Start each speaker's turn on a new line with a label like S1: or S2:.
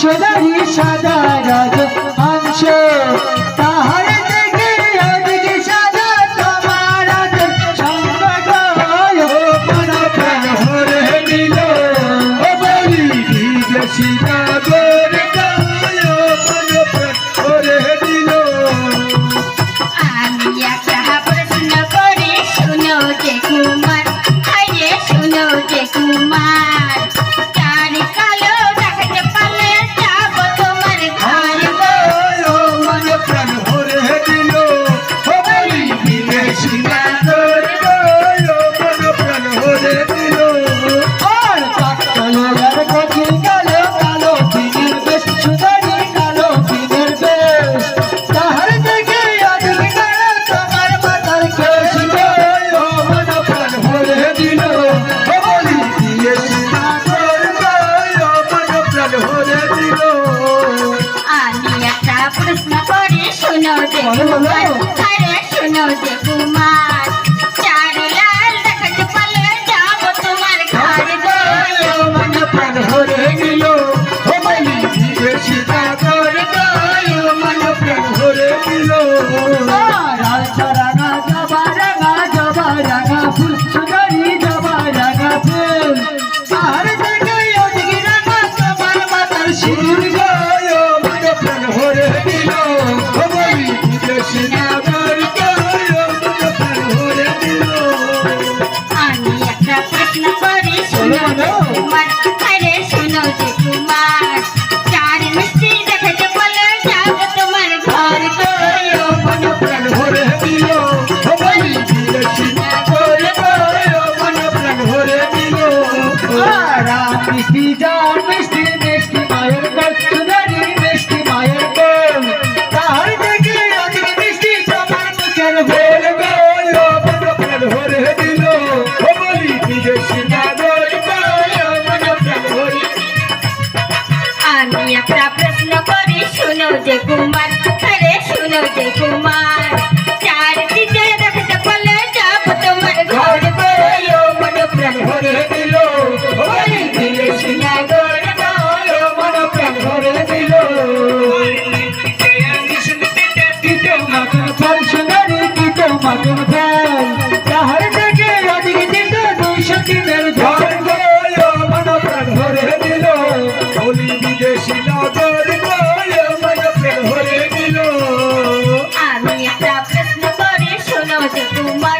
S1: সোনারি সাদা রাজ হংস তাহার দেখে অধিকে সাদা তোমার সঙ্গ গায় মন প্রাণ হরে দিল ও বলি বিদেশি নাগর গায় মন প্রাণ হরে দিল।
S2: আমি একটা প্রশ্ন করি শুনো যে কুমার, আরে শুনো যে কুমার, চার কালো দেখাতে পারলে যাব তোমার ঘর গো।
S1: মন প্রাণ ভরে দিল ও বলি বিদেশি নাগর গায় মন প্রাণ ভরে দিল। আর কালো আর কচি কালো কালো দিনের বেশ সুদারি কালো দিনের বেশ তাহার দেখে অধিক কালো তোমার মাথার কেশ গো মন প্রাণ ভরে দিল ও বলি বিদেশি নাগর গায় মন প্রাণ ভরে দিল।
S2: আমি একটা প্রশ্ন করি শুনো যে কুমার, আরে শুনো যে কুমার, চার লাল দেখাতে পারলে যাব তোমার ঘর গো।
S1: মন প্রাণ ভরে দিল ও বলি বিদেশি নাগর গায় মন প্রাণ ভরে দিল। রাঙা জবা রাঙা ফুল সুদারি জবা রাঙা ফুল আর দেখে অধিক রাঙা তোমার মাতার শির গায় মন প্রাণ ভরে দিল ও বলি বিদেশি নাগর গায় মন প্রাণ ভরে দিল।
S2: আমি একটা প্রশ্ন করি শুনো যে কুমার, আরে শুনো যে কুমার, চার মিষ্টি দেখাতে পারলে যাব তোমার ঘর গো।
S1: মন প্রাণ ভরে দিল ও বলি বিদেশি নাগর গায় মন প্রাণ ভরে দিল। মিষ্টি যার মিষ্টি মিষ্টি মায়ের কল সুদারি মিষ্টি মায়ের কল তাহার দেখে অধিক মিষ্টি তোমার মুখের ভোল গায় মন প্রাণ ভরে দিল ও বলি বিদেশি নাগর গায় মন প্রাণ ভরে দিল।
S2: আমি একটা প্রশ্ন করি শুনো যে কুমার, আরে শুনো যে কুমার, চার দিকে দেখাতে পারলে যাব তোমার ঘর গো।
S1: মন প্রাণ ভরে দিল ও বলি বিদেশি নাগর গায় মন প্রাণ ভরে দিল। কিটো মাখন ফল সুন্দরী কিটো মাখন ফল তাহার দেখে অধিক দিত 200 দিনের ঘর গয় মন প্রাণ ভরে দিল বলি বিদেশি নাগর গায় মন প্রাণ ভরে দিল।
S2: আমি একটা প্রশ্ন করি শুনো যে কুমার,